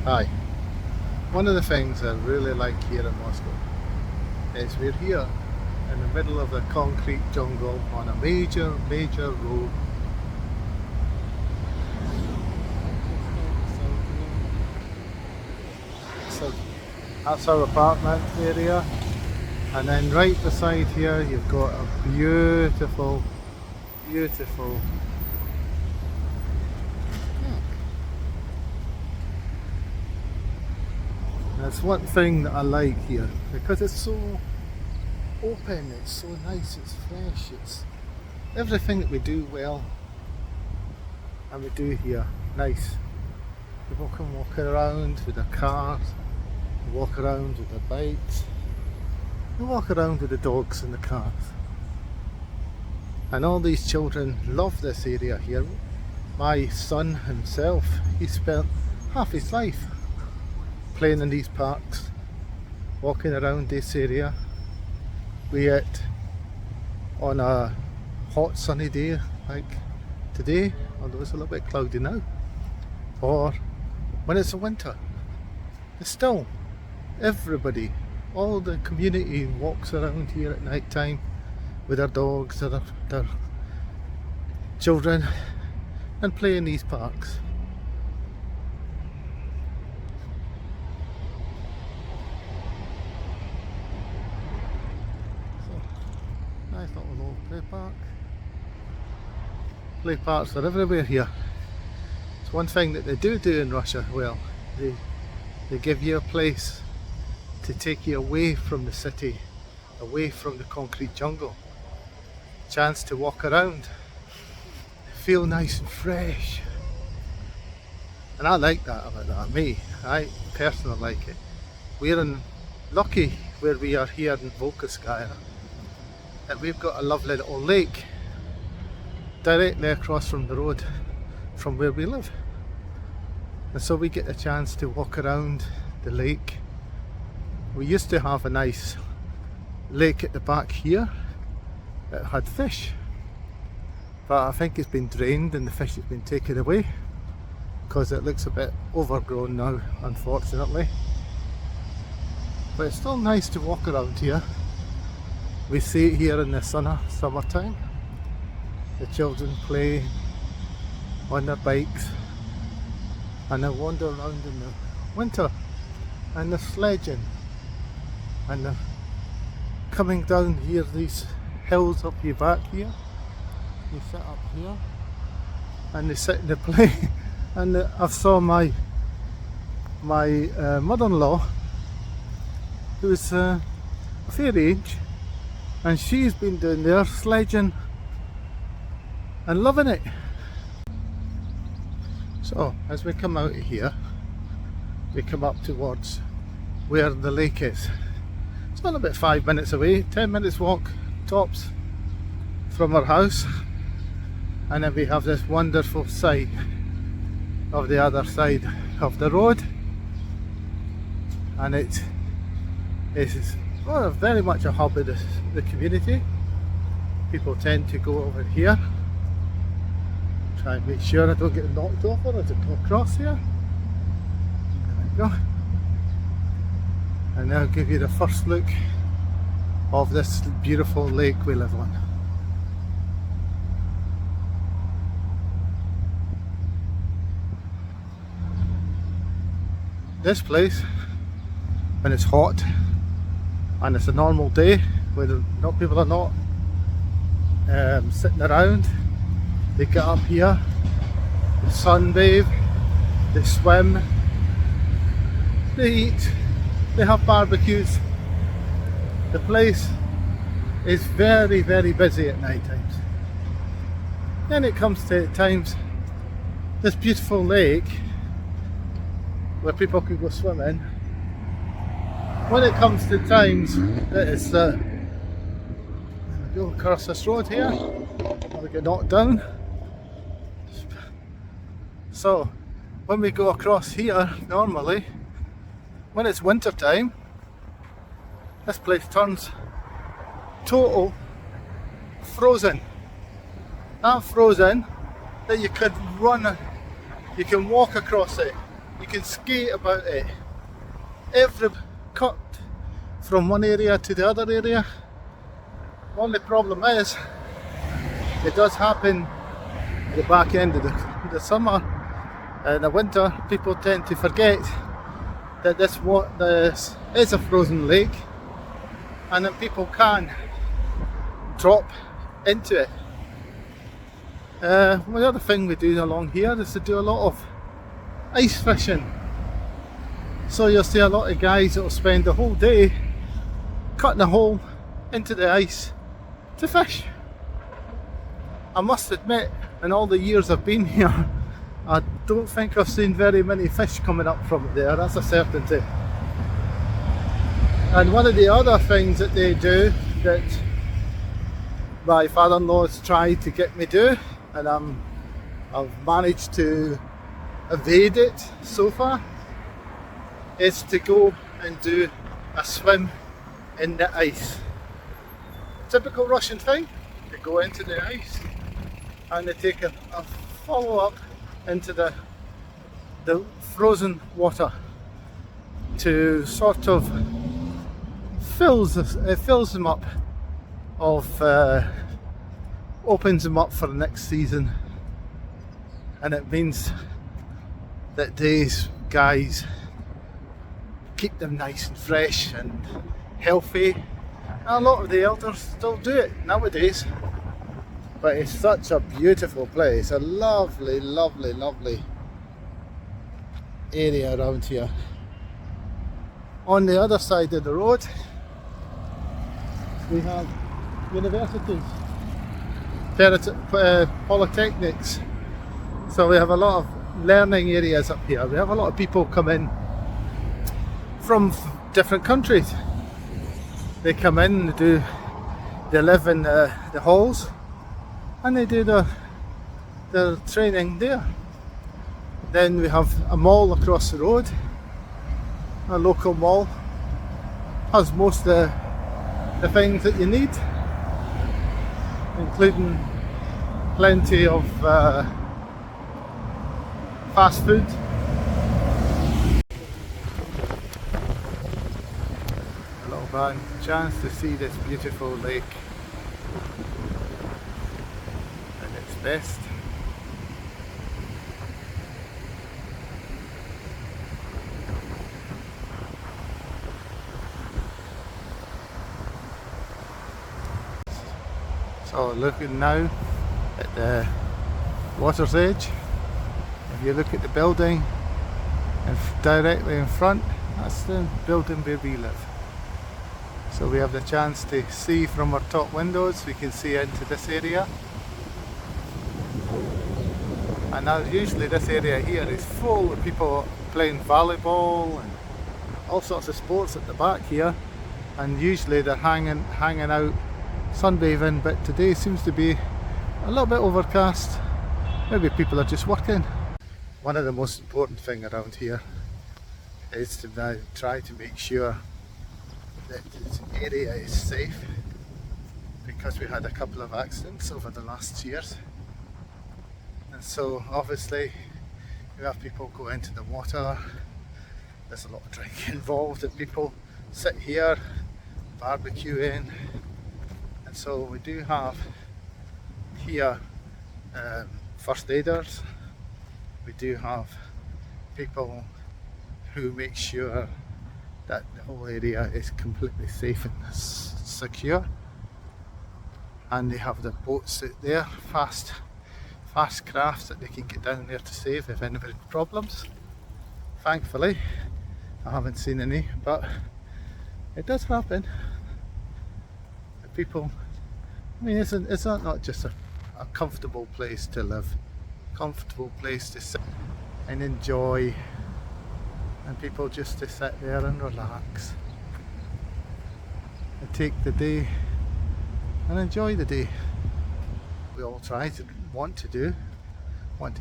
Hi. One of the things I really like here in Moscow is we're here in the middle of the concrete jungle on a major road. So that's our apartment area, and then right beside here you've got a beautiful That's one thing that I like here, because it's so open, it's so nice, it's fresh, it's everything that we do well and we do here, nice. People can walk around with their cars, walk around with their bikes, and walk around with the dogs in the cars. And all these children love this area here. My son himself, he spent half his life playing in these parks, walking around this area, be it on a hot sunny day like today, although it's a little bit cloudy now, or when it's a winter. It's still everybody, all the community walks around here at night time with their dogs, their children, and play in these parks. Nice little old play park. Play parks are everywhere here. It's one thing that they do in Russia well. They give you a place to take you away from the city, away from the concrete jungle. Chance to walk around, feel nice and fresh. And I like that about that. I personally like it. We're lucky where we are here in Volkoskaya, that we've got a lovely little lake directly across from the road from where we live, and so we get a chance to walk around the lake. We used to have a nice lake at the back here that had fish, but I think it's been drained and the fish has been taken away because it looks a bit overgrown now, unfortunately. But it's still nice to walk around here. We see it here in the summertime. The children play on their bikes and they wander around in the winter, and they're sledging and they're coming down here, these hills up your back here. You sit up here and they sit and they play. And I saw my mother-in-law, who's a fair age, and she's been down there sledging and loving it. So as we come out of here, we come up towards where the lake is. It's not about 5 minutes away, 10 minutes walk tops from our house, and then we have this wonderful sight of the other side of the road, and it's very much a hub of the community. People tend to go over here, try and make sure I don't get knocked over as I come across here. There we go. And I'll give you the first look of this beautiful lake we live on. This place, when it's hot and it's a normal day where people are not sitting around, they get up here, they sunbathe, they swim, they eat, they have barbecues. The place is very busy at night times. Then it comes to times, this beautiful lake where people can go swimming. When it comes to times that it's we go across this road here, and we get knocked down. So when we go across here, normally when it's winter time, this place turns total frozen. That frozen that you could run, you can walk across it You can skate about it. Every cut from one area to the other area. Only problem is, it does happen at the back end of the summer. In the winter, people tend to forget that this is a frozen lake, and that people can drop into it. The other thing we do along here is to do a lot of ice fishing. So you'll see a lot of guys that will spend the whole day cutting a hole into the ice to fish. I must admit, in all the years I've been here, I don't think I've seen very many fish coming up from it there, that's a certainty. And one of the other things that they do that my father-in-law has tried to get me do, and I've managed to evade it so far, is to go and do a swim in the ice. Typical Russian thing, they go into the ice and they take a follow up into the frozen water to sort of fills them up opens them up for the next season, and it means that these guys keep them nice and fresh and healthy. And a lot of the elders still do it nowadays, but it's such a beautiful place, a lovely, lovely, lovely area around here. On the other side of the road we have universities, polytechnics, so we have a lot of learning areas up here. We have a lot of people come in from different countries. They come in, they live in the halls, and they do their training there. Then we have a mall across the road. A local mall has most of the things that you need, including plenty of fast food. A little chance to see this beautiful lake at its best. So looking now at the water's edge, if you look at the building and directly in front, that's the building where we live. So we have the chance to see from our top windows, we can see into this area. And now usually this area here is full of people playing volleyball and all sorts of sports at the back here, and usually they're hanging out sunbathing, but today seems to be a little bit overcast. Maybe people are just working. One of the most important thing around here is to now try to make sure that this area is safe, because we had a couple of accidents over the last years, and so obviously you have people go into the water, there's a lot of drink involved, and people sit here barbecuing. And so we do have here first aiders, we do have people who make sure that the whole area is completely safe and secure, and they have the boats out there, fast crafts that they can get down there to save if anybody has problems. Thankfully I haven't seen any, but it does happen. People, I mean, it's not just a comfortable place to live, comfortable place to sit and enjoy, and people just to sit there and relax and take the day and enjoy the day. We all want to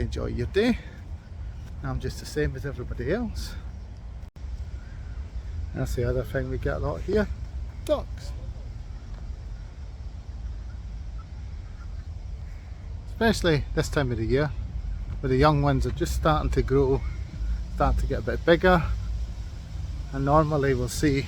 enjoy your day. I'm just the same as everybody else. That's the other thing we get a lot here, ducks. Especially this time of the year, where the young ones are just starting to grow, start to get a bit bigger, and normally we'll see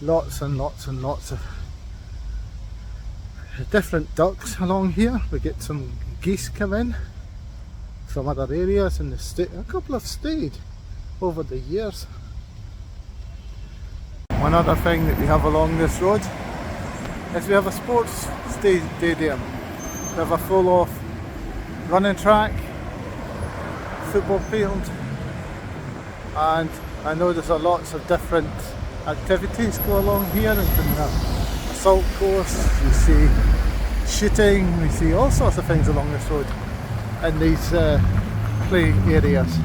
lots and lots and lots of different ducks along here. We get some geese come in from other areas, and a couple have stayed over the years. One other thing that we have along this road is we have a sports stadium. We have a full off running track, football field, and I know there's lots of different activities go along here, and from the assault course, you see shooting, we see all sorts of things along this road in these play areas.